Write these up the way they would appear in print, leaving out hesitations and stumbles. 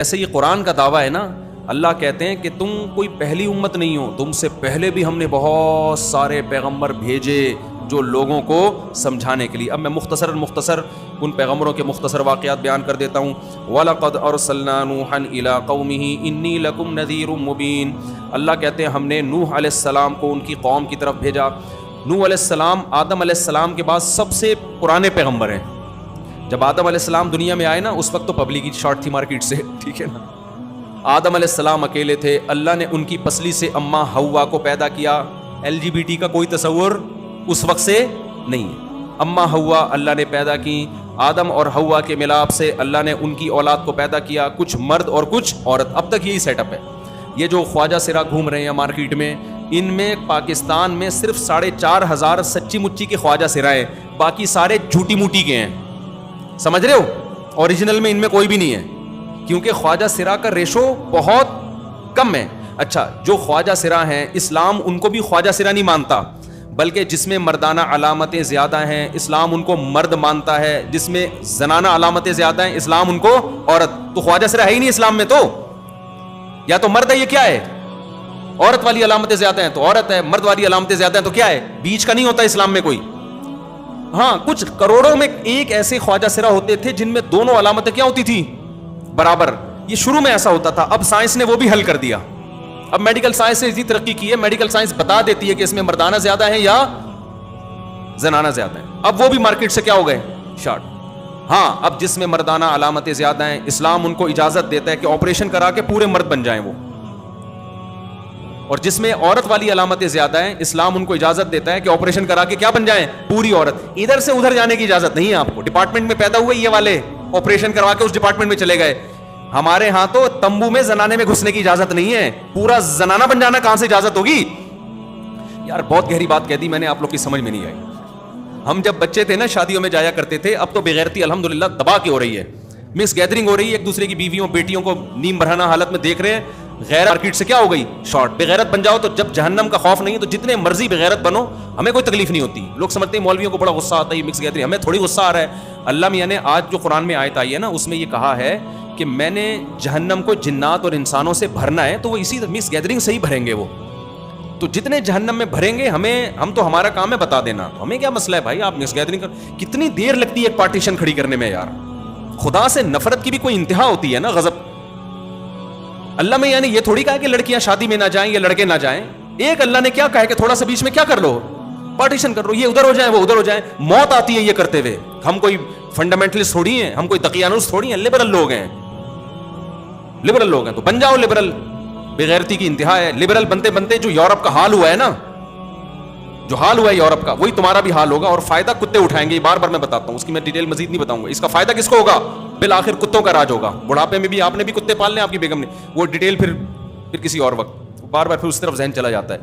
ایسے یہ قرآن کا دعویٰ ہے نا، اللہ کہتے ہیں کہ تم کوئی پہلی امت نہیں ہو، تم سے پہلے بھی ہم نے بہت سارے پیغمبر بھیجے جو لوگوں کو سمجھانے کے لیے. اب میں مختصر ان پیغمبروں کے مختصر واقعات بیان کر دیتا ہوں. وَلَقَدْ أَرْسَلْنَا نُوحًا إِلَىٰ قَوْمِهِ إِنِّي لَكُمْ نَذِيرٌ مُّبِينٌ. اللہ کہتے ہیں ہم نے نوح علیہ السلام کو ان کی قوم کی طرف بھیجا. نوح علیہ السلام آدم علیہ السلام کے بعد سب سے پرانے پیغمبر ہیں. جب آدم علیہ السلام دنیا میں آئے نا، اس وقت تو پبلک شارٹ تھی مارکیٹ سے، ٹھیک ہے نا. آدم علیہ السلام اکیلے تھے، اللہ نے ان کی پسلی سے اماں حوا کو پیدا کیا. LGBT کا کوئی تصور اس وقت سے نہیں ہے. اماں حوا اللہ نے پیدا کی. آدم اور حوا کے ملاپ سے اللہ نے ان کی اولاد کو پیدا کیا، کچھ مرد اور کچھ عورت. اب تک یہی سیٹ اپ ہے. یہ جو خواجہ سرا گھوم رہے ہیں مارکیٹ میں، ان میں پاکستان میں صرف 4,500 سچی مچی کے خواجہ سرا ہیں، باقی سارے جھوٹی موٹی کے ہیں. سمجھ رہے ہو؟ اوریجنل میں ان میں کوئی بھی نہیں ہے، کیونکہ خواجہ سرا کا ریشو بہت کم ہے. اچھا، جو خواجہ سرا ہیں، اسلام ان کو بھی خواجہ سرا نہیں مانتا، بلکہ جس میں مردانہ علامتیں زیادہ ہیں اسلام ان کو مرد مانتا ہے، جس میں زنانہ علامتیں زیادہ ہیں اسلام ان کو عورت. تو خواجہ سرا ہے ہی نہیں اسلام میں، تو یا تو مرد ہے، یہ کیا ہے؟ عورت والی علامتیں زیادہ ہیں تو عورت ہے، مرد والی علامتیں زیادہ ہیں تو کیا ہے؟ بیچ کا نہیں ہوتا اسلام میں کوئی. ہاں، کچھ کروڑوں میں ایک ایسے خواجہ سرا ہوتے تھے جن میں دونوں علامتیں کیا ہوتی تھی؟ برابر. یہ شروع میں ایسا ہوتا تھا، اب سائنس نے وہ بھی حل کر دیا. اب میڈیکل سائنس نے اتنی ترقی کی ہے، میڈیکل سائنس بتا دیتی ہے کہ اس میں مردانہ زیادہ ہیں یا زنانہ زیادہ ہیں. اب وہ بھی مارکیٹ سے کیا ہو گئے؟ شارٹ. ہاں، اب جس میں مردانہ علامتیں زیادہ ہیں اسلام ان کو اجازت دیتا ہے کہ آپریشن کرا کے پورے مرد بن جائیں وہ، اور جس میں عورت والی علامتیں زیادہ ہیں اسلام ان کو اجازت دیتا ہے کہ آپریشن کرا کے کیا بن جائیں؟ پوری عورت. ادھر سے ادھر جانے کی اجازت نہیں ہے آپ کو. ڈپارٹمنٹ میں پیدا ہوئے یہ والے آپریشن کروا کے اس ڈپارٹمنٹ میں چلے گئے. ہمارے ہاں تو تمبو میں زنانے میں گھسنے کی اجازت نہیں ہے، پورا زنانہ بن جانا کہاں سے اجازت ہوگی؟ یار بہت گہری بات کہہ دی میں نے، آپ لوگ کی سمجھ میں نہیں آئی. ہم جب بچے تھے نا شادیوں میں جایا کرتے تھے، اب تو بغیرتی الحمدللہ دبا کے ہو رہی ہے، مکس گیدرنگ ہو رہی ہے، ایک دوسرے کی بیویوں بیٹیوں کو نیم برہنہ حالت میں دیکھ رہے ہیں. غیر مارکیٹ سے کیا ہو گئی؟ شارٹ. بغیرت بن جاؤ تو جب جہنم کا خوف نہیں ہے تو جتنے مرضی بغیرت بنو ہمیں کوئی تکلیف نہیں ہوتی. لوگ سمجھتے ہیں مولویوں کو بڑا غصہ آتا ہے یہ مکس گیدرنگ، ہمیں تھوڑی غصہ آ رہا ہے. اللہ میاں نے آج جو قرآن میں آیت آئی ہے نا، اس میں یہ کہا ہے کہ میں نے جہنم کو جنات اور انسانوں سے بھرنا ہے، تو وہ اسی مکس گیدرنگ سے ہی بھریں گے. وہ تو جتنے جہنم میں بھریں گے ہم تو ہمارا کام ہے بتا دینا، تو ہمیں کیا مسئلہ ہے بھائی؟ آپ مکس گیدرنگ کتنی دیر لگتی ہے ایک پارٹیشن کھڑی کرنے میں یار. خدا سے نفرت کی بھی کوئی انتہا ہوتی ہے نا، غضب. اللہ میں یعنی یہ تھوڑی کہا کہ لڑکیاں شادی میں نہ جائیں یا لڑکے نہ جائیں. ایک اللہ نے کیا کہا کہ تھوڑا سا بیچ میں کیا کر لو؟ پارٹیشن کر لو، یہ ادھر ہو جائیں وہ ادھر ہو جائیں. موت آتی ہے یہ کرتے ہوئے. ہم کوئی فنڈامنٹلسٹ تھوڑی ہیں، ہم کوئی دقیانوس تھوڑی ہیں، لبرل لوگ ہیں. لبرل لوگ ہیں تو بن جاؤ لبرل. بغیرتی کی انتہا ہے. لبرل بنتے بنتے جو یورپ کا حال ہوا ہے نا، جو حال ہوا ہے یورپ کا، وہی تمہارا بھی حال ہوگا. اور فائدہ کتے اٹھائیں گے، بار بار میں بتاتا ہوں، اس کی میں ڈیٹیل مزید نہیں بتاؤں گا. اس کا فائدہ کس کو ہوگا؟ بالآخر کتوں کا راج ہوگا. بڑھاپے میں بھی آپ نے بھی کتے پال لیں، آپ کی بیگم نے. وہ ڈیٹیل پھر کسی اور وقت، بار بار پھر اس طرف ذہن چلا جاتا ہے.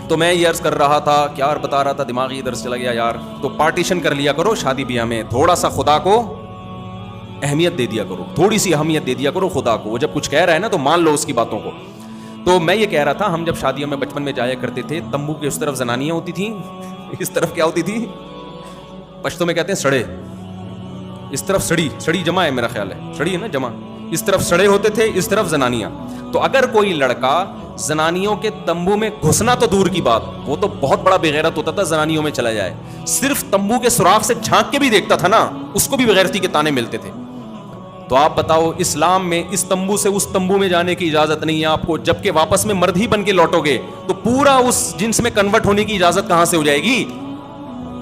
تو میں یہ عرض کر رہا تھا، کیا اور بتا رہا تھا، دماغی ادھر سے چلا گیا یار. تو پارٹیشن کر لیا کرو شادی بیاہ میں، تھوڑا سا خدا کو اہمیت دے دیا کرو، تھوڑی سی اہمیت دے دیا کرو خدا کو. وہ جب کچھ کہہ رہا ہے نا تو مان لو اس کی باتوں کو. تو میں یہ کہہ رہا تھا، ہم جب شادیوں میں بچپن میں جایا کرتے تھے، تمبو کے اس طرف زنانیاں ہوتی تھیں، اس طرف کیا ہوتی تھی؟ پشتو میں کہتے ہیں سڑے. اس طرف سڑی جمع ہے، میرا خیال ہے سڑی ہے نا جمع. اس طرف سڑے ہوتے تھے، اس طرف زنانیاں. تو اگر کوئی لڑکا زنانیوں کے تمبو میں گھسنا تو دور کی بات، وہ تو بہت بڑا بغیرت ہوتا تھا، زنانیوں میں چلا جائے، صرف تمبو کے سوراخ سے جھانک کے بھی دیکھتا تھا نا، اس کو بھی بغیرتی کے تانے ملتے تھے. تو آپ بتاؤ، اسلام میں اس تمبو سے اس تمبو میں جانے کی اجازت نہیں ہے آپ کو، جبکہ واپس میں مرد ہی بن کے لوٹو گے تو پورا اس جنس میں کنورٹ ہونے کی اجازت کہاں سے ہو جائے گی؟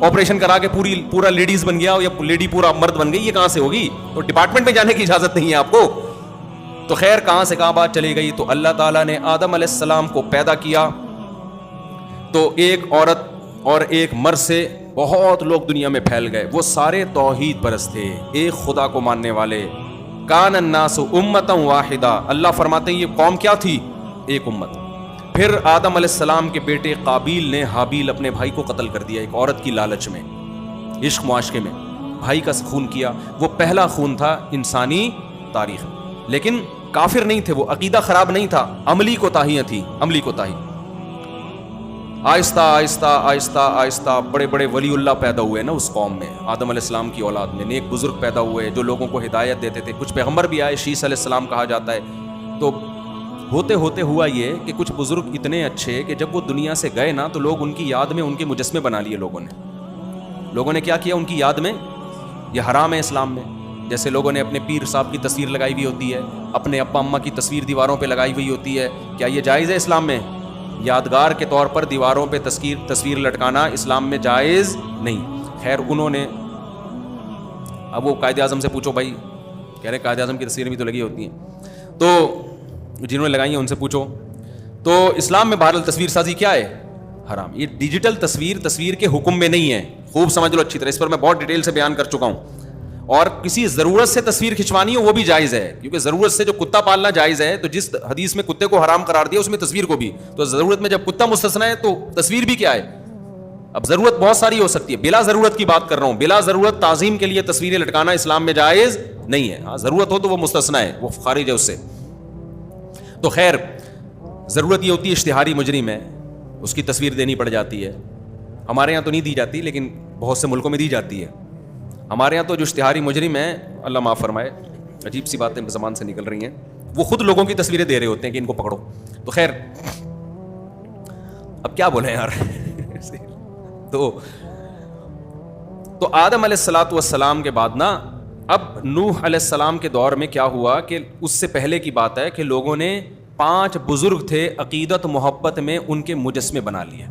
آپریشن کرا کے پورا لیڈیز بن گیا یا لیڈی پورا مرد بن گئی، یہ کہاں سے ہوگی؟ تو ڈپارٹمنٹ میں جانے کی اجازت نہیں ہے آپ کو. تو خیر کہاں سے کہاں بات چلی گئی. تو اللہ تعالیٰ نے آدم علیہ السلام کو پیدا کیا، تو ایک عورت اور ایک مرد سے بہت لوگ دنیا میں پھیل گئے. وہ سارے توحید پرست تھے، ایک خدا کو ماننے والے. کان الناس امتا واحدہ، اللہ فرماتے ہیں یہ قوم کیا تھی؟ ایک امت. پھر آدم علیہ السلام کے بیٹے قابیل نے حابیل اپنے بھائی کو قتل کر دیا، ایک عورت کی لالچ میں، عشق معاشقے میں بھائی کا خون کیا. وہ پہلا خون تھا انسانی تاریخ میں. لیکن کافر نہیں تھے وہ، عقیدہ خراب نہیں تھا، عملی کوتاہیاں تھیں، عملی کوتاہی. آہستہ آہستہ آہستہ آہستہ بڑے بڑے ولی اللہ پیدا ہوئے نا اس قوم میں، آدم علیہ السلام کی اولاد میں نیک بزرگ پیدا ہوئے جو لوگوں کو ہدایت دیتے تھے. کچھ پیغمبر بھی آئے، شیس علیہ السلام کہا جاتا ہے. تو ہوتے ہوتے ہوا یہ کہ کچھ بزرگ اتنے اچھے کہ جب وہ دنیا سے گئے نا تو لوگ ان کی یاد میں ان کے مجسمے بنا لیے. لوگوں نے کیا کیا ان کی یاد میں؟ یہ حرام ہے اسلام میں. جیسے لوگوں نے اپنے پیر صاحب کی تصویر لگائی ہوئی ہوتی ہے، اپنے ابا اماں کی تصویر دیواروں پہ لگائی ہوئی ہوتی ہے. کیا یہ جائز ہے اسلام میں؟ یادگار کے طور پر دیواروں پہ تصویر لٹکانا اسلام میں جائز نہیں. خیر انہوں نے، اب وہ قائد اعظم سے پوچھو بھائی، کہہ رہے قائد اعظم کی تصویریں بھی تو لگی ہوتی ہیں، تو جنہوں نے لگائی ہیں ان سے پوچھو. تو اسلام میں بہرحال تصویر سازی کیا ہے؟ حرام. یہ ڈیجیٹل تصویر کے حکم میں نہیں ہے، خوب سمجھ لو اچھی طرح، اس پر میں بہت ڈیٹیل سے بیان کر چکا ہوں. اور کسی ضرورت سے تصویر کھنچوانی ہو وہ بھی جائز ہے، کیونکہ ضرورت سے جو کتا پالنا جائز ہے، تو جس حدیث میں کتے کو حرام قرار دیا اس میں تصویر کو بھی، تو ضرورت میں جب کتا مستثنیٰ ہے تو تصویر بھی کیا ہے؟ اب ضرورت بہت ساری ہو سکتی ہے، بلا ضرورت کی بات کر رہا ہوں. بلا ضرورت تعظیم کے لیے تصویریں لٹکانا اسلام میں جائز نہیں ہے. ہاں ضرورت ہو تو وہ مستثنیٰ ہے، وہ خارج ہے اس سے. تو خیر ضرورت یہ ہوتی ہے اشتہاری مجرم ہے، اس کی تصویر دینی پڑ جاتی ہے. ہمارے یہاں تو نہیں دی جاتی لیکن بہت سے ملکوں میں دی جاتی ہے. ہمارے یہاں تو جو اشتہاری مجرم ہیں، اللہ معاف فرمائے، عجیب سی باتیں زبان سے نکل رہی ہیں، وہ خود لوگوں کی تصویریں دے رہے ہوتے ہیں کہ ان کو پکڑو. تو خیر اب کیا بولیں یار. تو آدم علیہ الصلوۃ والسلام کے بعد نا، اب نوح علیہ السلام کے دور میں کیا ہوا کہ اس سے پہلے کی بات ہے کہ لوگوں نے 5 بزرگ تھے عقیدت محبت میں ان کے مجسمے بنا لیے.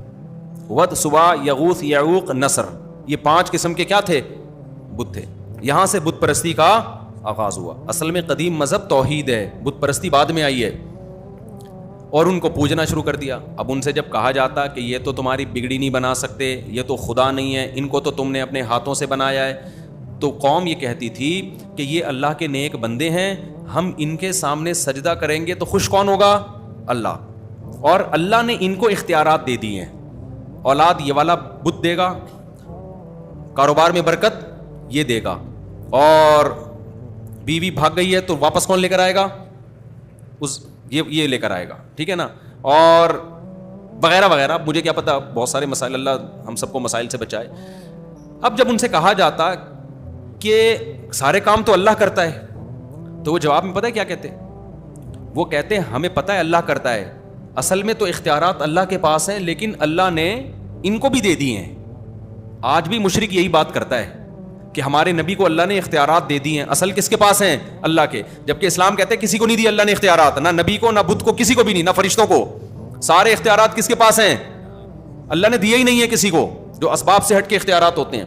ود، سوا، یغوث، یعوق، نصر، یہ 5 قسم کے کیا تھے؟ بت تھے. یہاں سے بت پرستی کا آغاز ہوا. اصل میں قدیم مذہب توحید ہے، بت پرستی بعد میں آئی ہے، اور ان کو پوجنا شروع کر دیا. اب ان سے جب کہا جاتا کہ یہ تو تمہاری بگڑی نہیں بنا سکتے، یہ تو خدا نہیں ہے، ان کو تو تم نے اپنے ہاتھوں سے بنایا ہے، تو قوم یہ کہتی تھی کہ یہ اللہ کے نیک بندے ہیں، ہم ان کے سامنے سجدہ کریں گے تو خوش کون ہوگا؟ اللہ. اور اللہ نے ان کو اختیارات دے دی ہیں، اولاد یہ والا بت دے گا، کاروبار میں برکت یہ دے گا، اور بیوی بھاگ گئی ہے تو واپس کون لے کر آئے گا؟ یہ لے کر آئے گا، ٹھیک ہے نا، اور وغیرہ وغیرہ. مجھے کیا پتا، بہت سارے مسائل، اللہ ہم سب کو مسائل سے بچائے. اب جب ان سے کہا جاتا کہ سارے کام تو اللہ کرتا ہے، تو وہ جواب میں پتہ ہے کیا کہتے؟ وہ کہتے ہیں ہمیں پتہ ہے اللہ کرتا ہے، اصل میں تو اختیارات اللہ کے پاس ہیں، لیکن اللہ نے ان کو بھی دے دی ہیں. آج بھی مشرک یہی بات کرتا ہے کہ ہمارے نبی کو اللہ نے اختیارات دے دی ہیں، اصل کس کے پاس ہیں؟ اللہ کے. جبکہ اسلام کہتے ہیں کسی کو نہیں دی اللہ نے اختیارات، نہ نبی کو، نہ بدھ کو، کسی کو بھی نہیں، نہ فرشتوں کو. سارے اختیارات کس کے پاس ہیں؟ اللہ نے دیے ہی نہیں ہے کسی کو، جو اسباب سے ہٹ کے اختیارات ہوتے ہیں.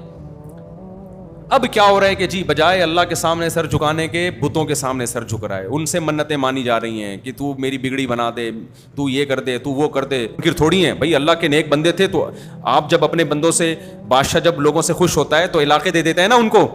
اب کیا ہو رہا ہے کہ جی بجائے اللہ کے سامنے سر جھکانے کے بتوں کے سامنے سر جھک رہا ہے، ان سے منتیں مانی جا رہی ہیں کہ تو میری بگڑی بنا دے، تو یہ کر دے، تو وہ کر دے. فکر تھوڑی ہیں بھائی، اللہ کے نیک بندے تھے تو آپ جب اپنے بندوں سے، بادشاہ جب لوگوں سے خوش ہوتا ہے تو علاقے دے دیتا ہے نا ان کو.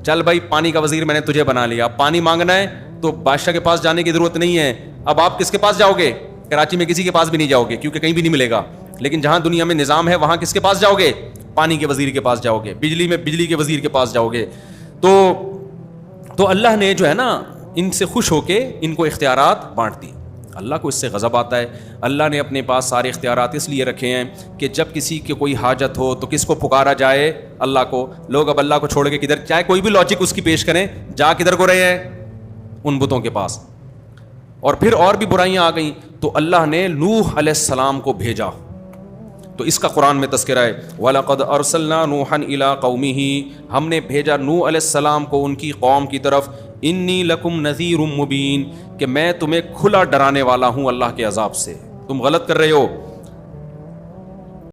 چل بھائی پانی کا وزیر میں نے تجھے بنا لیا، اب پانی مانگنا ہے تو بادشاہ کے پاس جانے کی ضرورت نہیں ہے. اب آپ کس کے پاس جاؤ گے؟ کراچی میں کسی کے پاس بھی نہیں جاؤ گے کیونکہ کہیں بھی نہیں ملے گا. لیکن جہاں دنیا میں نظام ہے وہاں کس کے پاس جاؤ گے؟ پانی کے وزیر کے پاس جاؤ گے، بجلی میں بجلی کے وزیر کے پاس جاؤ گے. تو اللہ نے جو ہے نا ان سے خوش ہو کے ان کو اختیارات بانٹ دی. اللہ کو اس سے غضب آتا ہے. اللہ نے اپنے پاس سارے اختیارات اس لیے رکھے ہیں کہ جب کسی کی کوئی حاجت ہو تو کس کو پکارا جائے؟ اللہ کو. لوگ اب اللہ کو چھوڑ کے کدھر، چاہے کوئی بھی لاجک اس کی پیش کریں، جا کدھر کو رہے ہیں؟ ان بتوں کے پاس. اور پھر اور بھی برائیاں آ گئیں تو اللہ نے نوح علیہ السلام کو بھیجا. تو اس کا قرآن میں تذکرہ ہے، وَلَقَدْ أَرْسَلْنَا نُوحًا إِلَىٰ قَوْمِهِ، ہم نے بھیجا نوح علیہ السلام کو ان کی قوم کی طرف. إِنِّي لَكُمْ نَذِيرٌ مُّبِينٌ، کہ میں تمہیں کھلا ڈرانے والا ہوں اللہ کے عذاب سے، تم غلط کر رہے ہو.